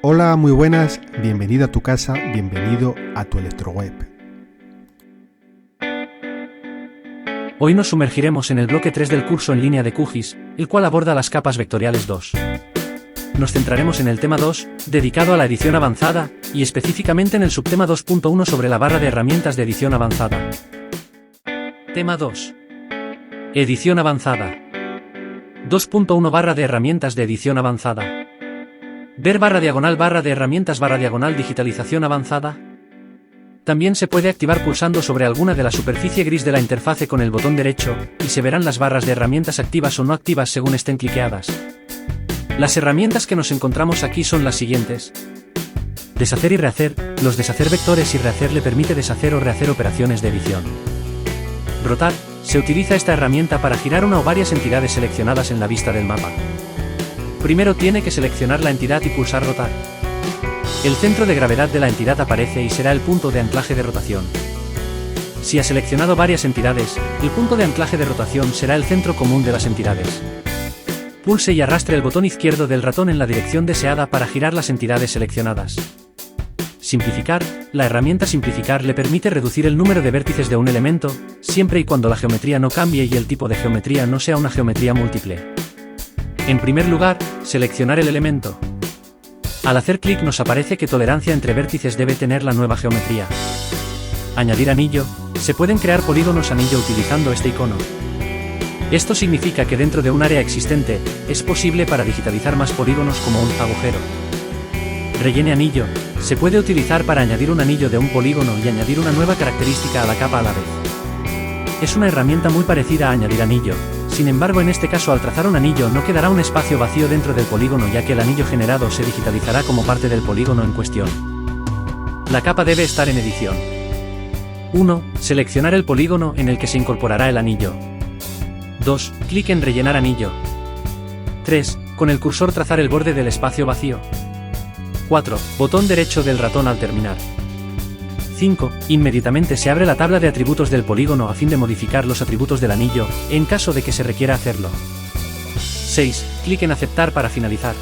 Hola, muy buenas, bienvenido a tu casa, bienvenido a tu electroweb. Hoy nos sumergiremos en el bloque 3 del curso en línea de QGIS, el cual aborda las capas vectoriales 2. Nos centraremos en el tema 2, dedicado a la edición avanzada, y específicamente en el subtema 2.1 sobre la barra de herramientas de edición avanzada. Tema 2. Edición avanzada. 2.1 Barra de herramientas de edición avanzada. Ver barra de herramientas digitalización avanzada. También se puede activar pulsando sobre alguna de la superficie gris de la interfase con el botón derecho, y se verán las barras de herramientas activas o no activas según estén cliqueadas. Las herramientas que nos encontramos aquí son las siguientes. Deshacer y rehacer. Los deshacer vectores y rehacer le permite deshacer o rehacer operaciones de edición. Rotar. Se utiliza esta herramienta para girar una o varias entidades seleccionadas en la vista del mapa. Primero tiene que seleccionar la entidad y pulsar rotar. El centro de gravedad de la entidad aparece y será el punto de anclaje de rotación. Si ha seleccionado varias entidades, el punto de anclaje de rotación será el centro común de las entidades. Pulse y arrastre el botón izquierdo del ratón en la dirección deseada para girar las entidades seleccionadas. Simplificar. La herramienta simplificar le permite reducir el número de vértices de un elemento, siempre y cuando la geometría no cambie y el tipo de geometría no sea una geometría múltiple. En primer lugar, seleccionar el elemento. Al hacer clic nos aparece que tolerancia entre vértices debe tener la nueva geometría. Añadir anillo. Se pueden crear polígonos anillo utilizando este icono. Esto significa que dentro de un área existente, es posible para digitalizar más polígonos como un agujero. Rellene anillo. Se puede utilizar para añadir un anillo de un polígono y añadir una nueva característica a la capa a la vez. Es una herramienta muy parecida a añadir anillo. Sin embargo, en este caso, al trazar un anillo no quedará un espacio vacío dentro del polígono, ya que el anillo generado se digitalizará como parte del polígono en cuestión. La capa debe estar en edición. 1. Seleccionar el polígono en el que se incorporará el anillo. 2. Clic en rellenar anillo. 3. Con el cursor trazar el borde del espacio vacío. 4. Botón derecho del ratón al terminar. 5. Inmediatamente se abre la tabla de atributos del polígono a fin de modificar los atributos del anillo, en caso de que se requiera hacerlo. 6. Clic en aceptar para finalizar.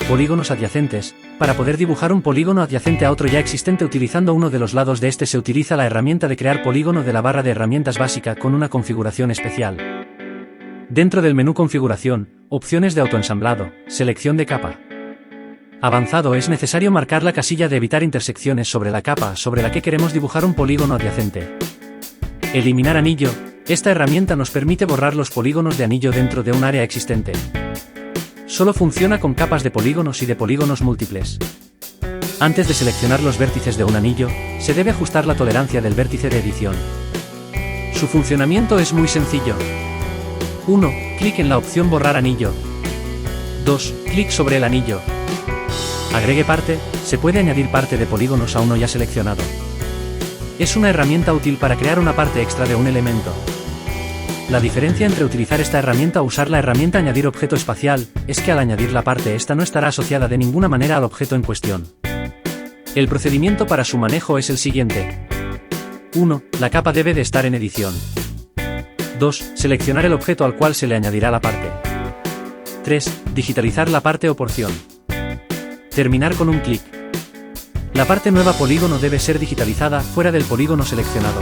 Polígonos adyacentes. Para poder dibujar un polígono adyacente a otro ya existente utilizando uno de los lados de este se utiliza la herramienta de crear polígono de la barra de herramientas básica con una configuración especial. Dentro del menú configuración, opciones de autoensamblado, selección de capa. Avanzado es necesario marcar la casilla de evitar intersecciones sobre la capa sobre la que queremos dibujar un polígono adyacente. Eliminar anillo. Esta herramienta nos permite borrar los polígonos de anillo dentro de un área existente. Solo funciona con capas de polígonos y de polígonos múltiples. Antes de seleccionar los vértices de un anillo, se debe ajustar la tolerancia del vértice de edición. Su funcionamiento es muy sencillo. 1. Clic en la opción borrar anillo. 2. Clic sobre el anillo. Agregue parte. Se puede añadir parte de polígonos a uno ya seleccionado. Es una herramienta útil para crear una parte extra de un elemento. La diferencia entre utilizar esta herramienta o usar la herramienta añadir objeto espacial, es que al añadir la parte esta no estará asociada de ninguna manera al objeto en cuestión. El procedimiento para su manejo es el siguiente. 1. La capa debe de estar en edición. 2. Seleccionar el objeto al cual se le añadirá la parte. 3. Digitalizar la parte o porción. Terminar con un clic. La parte nueva polígono debe ser digitalizada fuera del polígono seleccionado.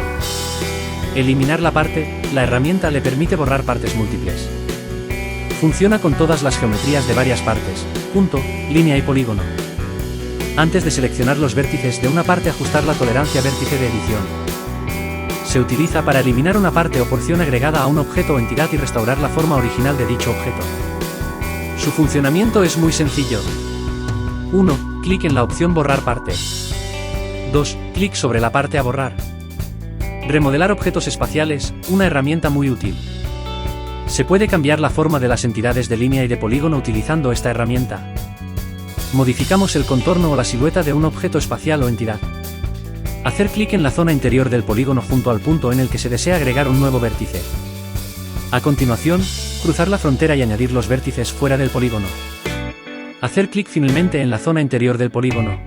Eliminar la parte. La herramienta le permite borrar partes múltiples. Funciona con todas las geometrías de varias partes, punto, línea y polígono. Antes de seleccionar los vértices de una parte, ajustar la tolerancia vértice de edición. Se utiliza para eliminar una parte o porción agregada a un objeto o entidad y restaurar la forma original de dicho objeto. Su funcionamiento es muy sencillo. 1. Clic en la opción borrar parte. 2. Clic sobre la parte a borrar. Remodelar objetos espaciales, una herramienta muy útil. Se puede cambiar la forma de las entidades de línea y de polígono utilizando esta herramienta. Modificamos el contorno o la silueta de un objeto espacial o entidad. Hacer clic en la zona interior del polígono junto al punto en el que se desea agregar un nuevo vértice. A continuación, cruzar la frontera y añadir los vértices fuera del polígono. Hacer clic finalmente en la zona interior del polígono.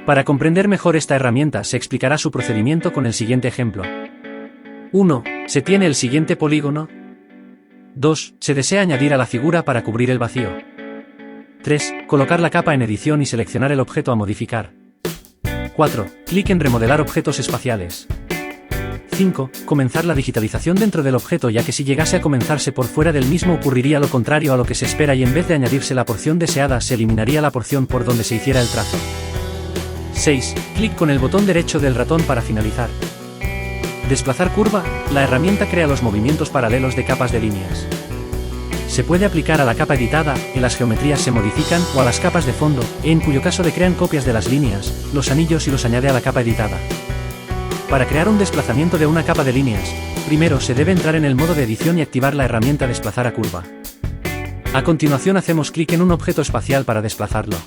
Para comprender mejor esta herramienta se explicará su procedimiento con el siguiente ejemplo. 1. Se tiene el siguiente polígono. 2. Se desea añadir a la figura para cubrir el vacío. 3. Colocar la capa en edición y seleccionar el objeto a modificar. 4. Clic en remodelar objetos espaciales. 5. Comenzar la digitalización dentro del objeto, ya que si llegase a comenzarse por fuera del mismo ocurriría lo contrario a lo que se espera y en vez de añadirse la porción deseada se eliminaría la porción por donde se hiciera el trazo. 6. Clic con el botón derecho del ratón para finalizar. Desplazar curva. La herramienta crea los movimientos paralelos de capas de líneas. Se puede aplicar a la capa editada, en las geometrías se modifican, o a las capas de fondo, en cuyo caso le crean copias de las líneas, los anillos y los añade a la capa editada. Para crear un desplazamiento de una capa de líneas, primero se debe entrar en el modo de edición y activar la herramienta Desplazar a curva. A continuación hacemos clic en un objeto espacial para desplazarlo.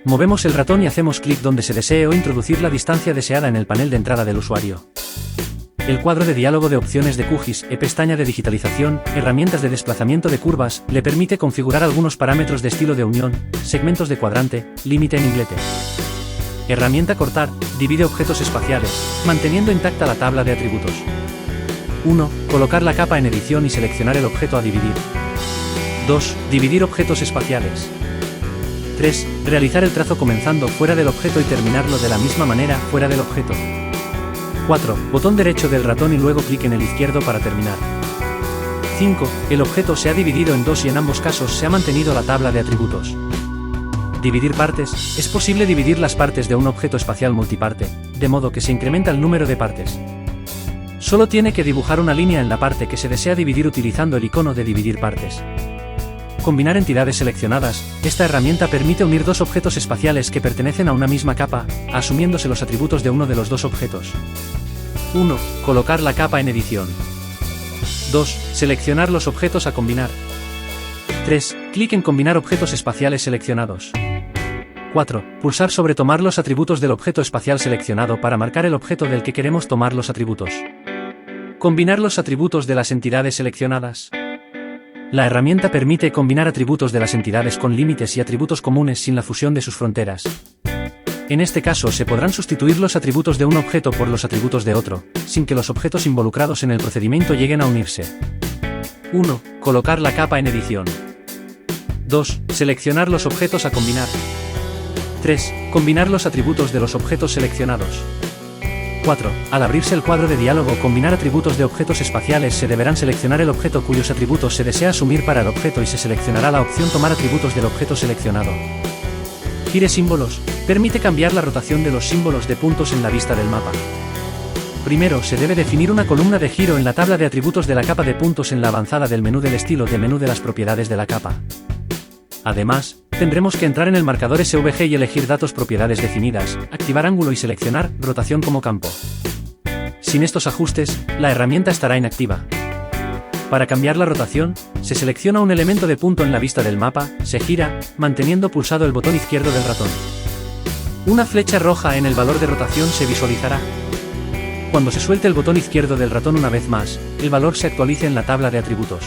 Movemos el ratón y hacemos clic donde se desee o introducir la distancia deseada en el panel de entrada del usuario. El cuadro de diálogo de opciones de QGIS, pestaña de digitalización, herramientas de desplazamiento de curvas, le permite configurar algunos parámetros de estilo de unión, segmentos de cuadrante, límite en inglete. Herramienta cortar, divide objetos espaciales, manteniendo intacta la tabla de atributos. 1. Colocar la capa en edición y seleccionar el objeto a dividir. 2. Dividir objetos espaciales. 3. Realizar el trazo comenzando fuera del objeto y terminarlo de la misma manera fuera del objeto. 4. Botón derecho del ratón y luego clic en el izquierdo para terminar. 5. El objeto se ha dividido en dos y en ambos casos se ha mantenido la tabla de atributos. Dividir partes. Es posible dividir las partes de un objeto espacial multiparte, de modo que se incrementa el número de partes. Solo tiene que dibujar una línea en la parte que se desea dividir utilizando el icono de dividir partes. Combinar entidades seleccionadas. Esta herramienta permite unir dos objetos espaciales que pertenecen a una misma capa, asumiéndose los atributos de uno de los dos objetos. 1. Colocar la capa en edición. 2. Seleccionar los objetos a combinar. 3. Clic en combinar objetos espaciales seleccionados. 4. Pulsar sobre tomar los atributos del objeto espacial seleccionado para marcar el objeto del que queremos tomar los atributos. Combinar los atributos de las entidades seleccionadas. La herramienta permite combinar atributos de las entidades con límites y atributos comunes sin la fusión de sus fronteras. En este caso se podrán sustituir los atributos de un objeto por los atributos de otro, sin que los objetos involucrados en el procedimiento lleguen a unirse. 1. Colocar la capa en edición. 2. Seleccionar los objetos a combinar. 3. Combinar los atributos de los objetos seleccionados. 4. Al abrirse el cuadro de diálogo Combinar atributos de objetos espaciales se deberán seleccionar el objeto cuyos atributos se desea asumir para el objeto y se seleccionará la opción Tomar atributos del objeto seleccionado. Gire símbolos. Permite cambiar la rotación de los símbolos de puntos en la vista del mapa. Primero se debe definir una columna de giro en la tabla de atributos de la capa de puntos en la avanzada del menú del estilo de menú de las propiedades de la capa. Además, tendremos que entrar en el marcador SVG y elegir datos propiedades definidas, activar ángulo y seleccionar rotación como campo. Sin estos ajustes, la herramienta estará inactiva. Para cambiar la rotación, se selecciona un elemento de punto en la vista del mapa, se gira, manteniendo pulsado el botón izquierdo del ratón. Una flecha roja en el valor de rotación se visualizará. Cuando se suelte el botón izquierdo del ratón una vez más, el valor se actualiza en la tabla de atributos.